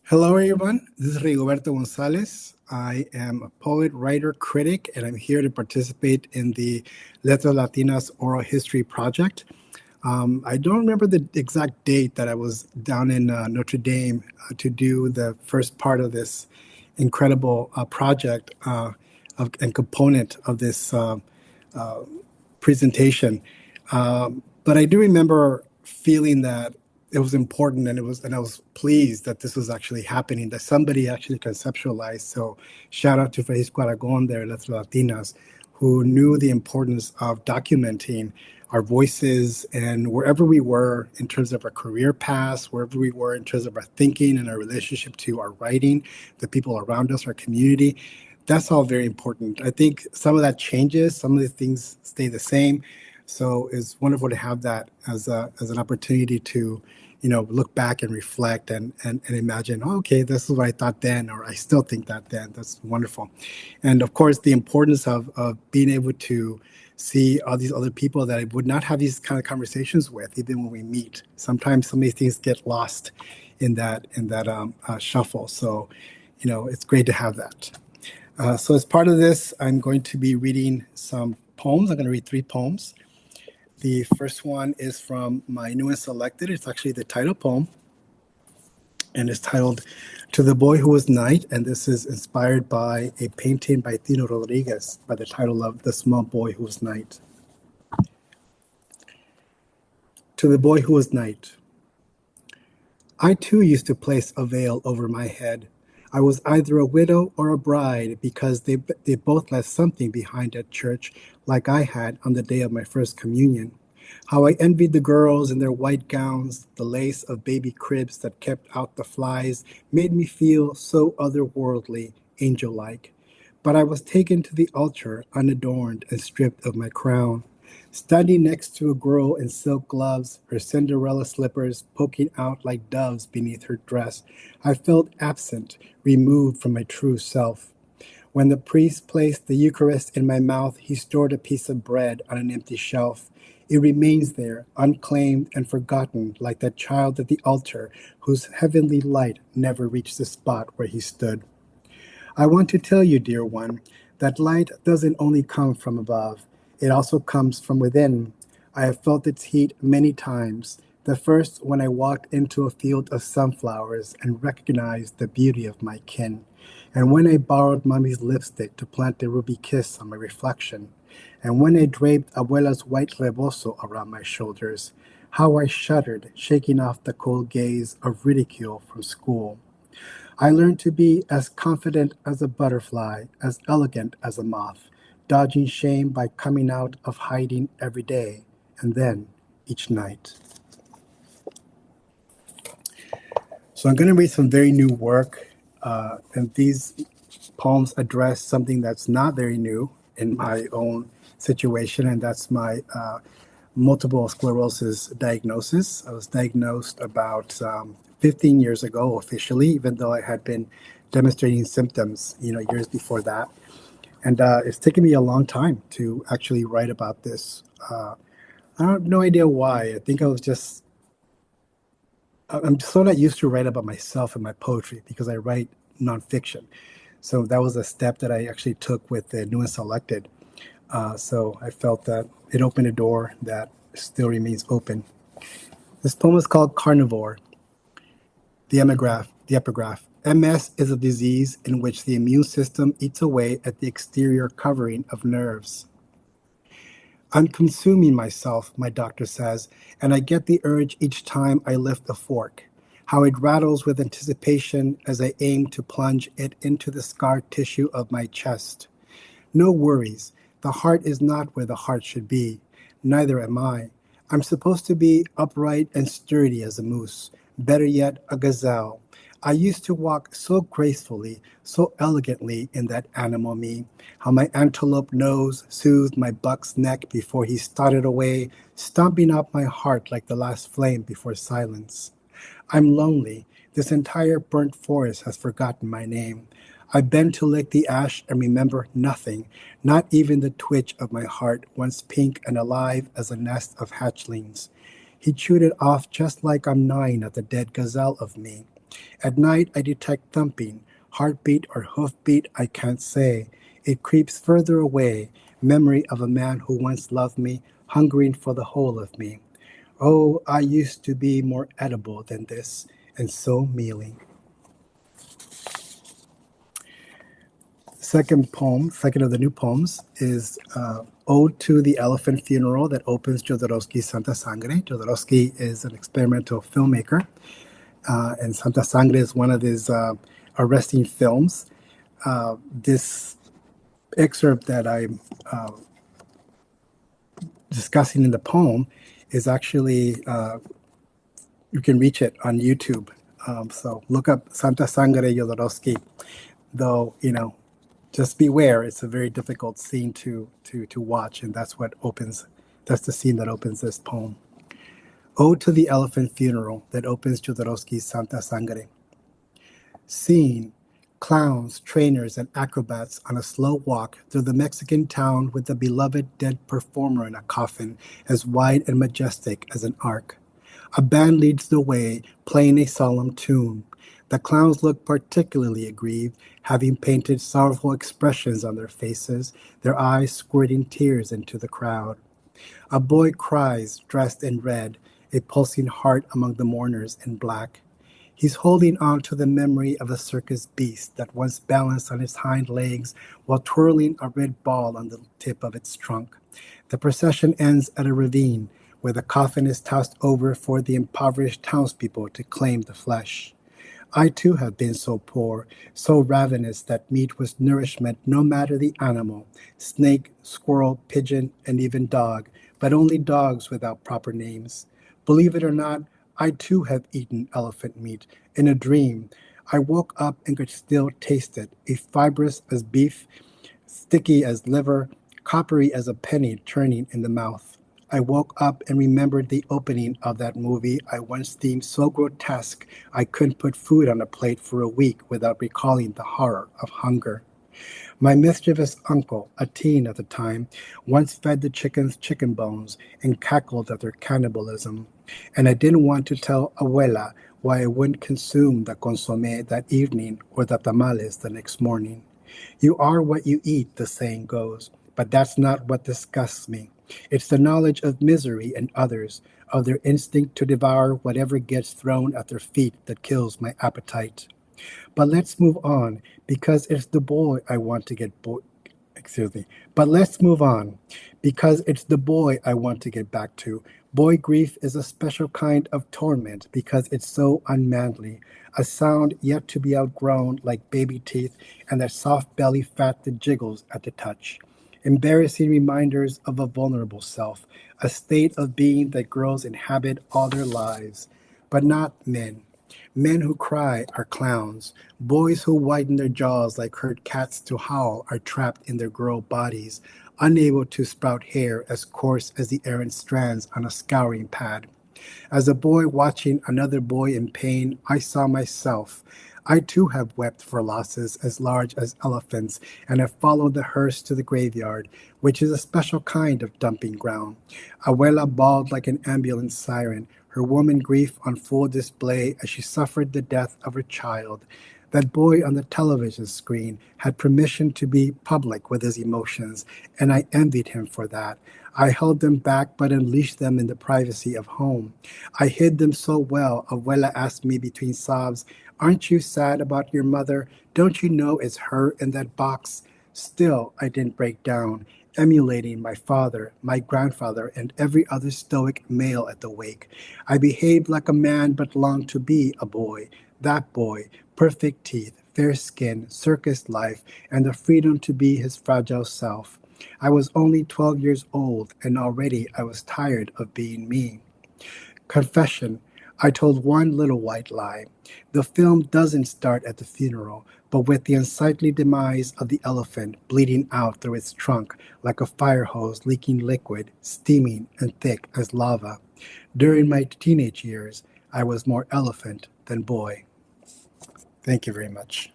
Hello, everyone. This is Rigoberto González. I am a poet, writer, critic, and I'm here to participate in the Letras Latinas Oral History Project. I don't remember the exact date that I was down in Notre Dame to do the first part of this incredible project and component of this presentation. But I do remember feeling that it was important, and I was pleased that this was actually happening, that somebody actually conceptualized. So shout out to Francisco Aragon there, Letras Latinas, who knew the importance of documenting our voices and wherever we were in terms of our career paths, wherever we were in terms of our thinking and our relationship to our writing, the people around us, our community. That's all very important. I think some of that changes, some of the things stay the same. So it's wonderful to have that as an opportunity to, look back and reflect and imagine, oh, okay, this is what I thought then, or I still think that then. That's wonderful. And of course, the importance of being able to see all these other people that I would not have these kind of conversations with, even when we meet. Sometimes some of these things get lost in that shuffle. So, it's great to have that. So as part of this, I'm going to be reading some poems. I'm going to read 3 poems. The first one is from my new and selected. It's actually the title poem, and it's titled "To the Boy Who Was Night," and this is inspired by a painting by Tino Rodriguez by the title of "The Small Boy Who Was Night." To the Boy Who Was Night. I too used to place a veil over my head. I was either a widow or a bride because they both left something behind at church, like I had on the day of my first communion. How I envied the girls in their white gowns, the lace of baby cribs that kept out the flies, made me feel so otherworldly, angel-like. But I was taken to the altar unadorned and stripped of my crown. Standing next to a girl in silk gloves, her Cinderella slippers poking out like doves beneath her dress, I felt absent, removed from my true self. When the priest placed the Eucharist in my mouth, he stored a piece of bread on an empty shelf. It remains there, unclaimed and forgotten, like that child at the altar whose heavenly light never reached the spot where he stood. I want to tell you, dear one, that light doesn't only come from above, it also comes from within. I have felt its heat many times. The first when I walked into a field of sunflowers and recognized the beauty of my kin, and when I borrowed mommy's lipstick to plant a ruby kiss on my reflection, and when I draped abuela's white rebozo around my shoulders, how I shuddered, shaking off the cold gaze of ridicule from school. I learned to be as confident as a butterfly, as elegant as a moth, dodging shame by coming out of hiding every day, and then each night. So I'm going to read some very new work, and these poems address something that's not very new in my own situation, and that's my multiple sclerosis diagnosis. I was diagnosed about 15 years ago officially, even though I had been demonstrating symptoms, years before that. And it's taken me a long time to actually write about this. I have no idea why. I think I'm so not used to write about myself in my poetry because I write nonfiction. So that was a step that I actually took with the new and selected. So I felt that it opened a door that still remains open. This poem is called Carnivore. The epigraph. MS is a disease in which the immune system eats away at the exterior covering of nerves. I'm consuming myself, my doctor says, and I get the urge each time I lift a fork. How it rattles with anticipation as I aim to plunge it into the scar tissue of my chest. No worries. The heart is not where the heart should be. Neither am I. I'm supposed to be upright and sturdy as a moose. Better yet, a gazelle. I used to walk so gracefully, so elegantly in that animal me. How my antelope nose soothed my buck's neck before he started away, stomping up my heart like the last flame before silence. I'm lonely. This entire burnt forest has forgotten my name. I bend to lick the ash and remember nothing, not even the twitch of my heart, once pink and alive as a nest of hatchlings. He chewed it off just like I'm gnawing at the dead gazelle of me. At night I detect thumping, heartbeat or hoofbeat I can't say. It creeps further away, memory of a man who once loved me, hungering for the whole of me. Oh, I used to be more edible than this, and so mealy. Second poem, second of the new poems, is Ode to the Elephant Funeral that opens Jodorowsky's Santa Sangre. Jodorowsky is an experimental filmmaker, and Santa Sangre is one of his arresting films. This excerpt that I'm discussing in the poem is actually, you can reach it on YouTube. So look up Santa Sangre Jodorowsky, though, just beware, it's a very difficult scene to watch, and that's the scene that opens this poem. Ode to the Elephant Funeral that opens Jodorowsky's Santa Sangre. Scene: clowns, trainers, and acrobats on a slow walk through the Mexican town with the beloved dead performer in a coffin as wide and majestic as an ark. A band leads the way, playing a solemn tune. The clowns look particularly aggrieved, having painted sorrowful expressions on their faces, their eyes squirting tears into the crowd. A boy cries, dressed in red, a pulsing heart among the mourners in black. He's holding on to the memory of a circus beast that once balanced on its hind legs while twirling a red ball on the tip of its trunk. The procession ends at a ravine where the coffin is tossed over for the impoverished townspeople to claim the flesh. I too have been so poor, so ravenous that meat was nourishment no matter the animal, snake, squirrel, pigeon, and even dog, but only dogs without proper names. Believe it or not, I too have eaten elephant meat in a dream. I woke up and could still taste it, a fibrous as beef, sticky as liver, coppery as a penny turning in the mouth. I woke up and remembered the opening of that movie I once deemed so grotesque I couldn't put food on a plate for a week without recalling the horror of hunger. My mischievous uncle, a teen at the time, once fed the chickens chicken bones and cackled at their cannibalism. And I didn't want to tell Abuela why I wouldn't consume the consomme that evening or the tamales the next morning. You are what you eat, the saying goes, but that's not what disgusts me. It's the knowledge of misery and others, of their instinct to devour whatever gets thrown at their feet that kills my appetite. But let's move on, because it's the boy I want to get excuse me. But let's move on, because it's the boy I want to get back to. Boy grief is a special kind of torment because it's so unmanly, a sound yet to be outgrown like baby teeth and that soft belly fat that jiggles at the touch. Embarrassing reminders of a vulnerable self, a state of being that girls inhabit all their lives, but not men. Men who cry are clowns. Boys who widen their jaws like herd cats to howl are trapped in their girl bodies, unable to sprout hair as coarse as the errant strands on a scouring pad. As a boy watching another boy in pain, I saw myself. I too have wept for losses as large as elephants, and have followed the hearse to the graveyard, which is a special kind of dumping ground. Abuela bawled like an ambulance siren, her woman grief on full display as she suffered the death of her child. That boy on the television screen had permission to be public with his emotions, and I envied him for that. I held them back but unleashed them in the privacy of home. I hid them so well, Abuela asked me between sobs, "Aren't you sad about your mother? Don't you know it's her in that box?" Still, I didn't break down, emulating my father, my grandfather, and every other stoic male at the wake. I behaved like a man but longed to be a boy. That boy, perfect teeth, fair skin, circus life, and the freedom to be his fragile self. I was only 12 years old, and already I was tired of being me. Confession. I told one little white lie. The film doesn't start at the funeral, but with the unsightly demise of the elephant bleeding out through its trunk like a fire hose leaking liquid, steaming and thick as lava. During my teenage years, I was more elephant than boy. Thank you very much.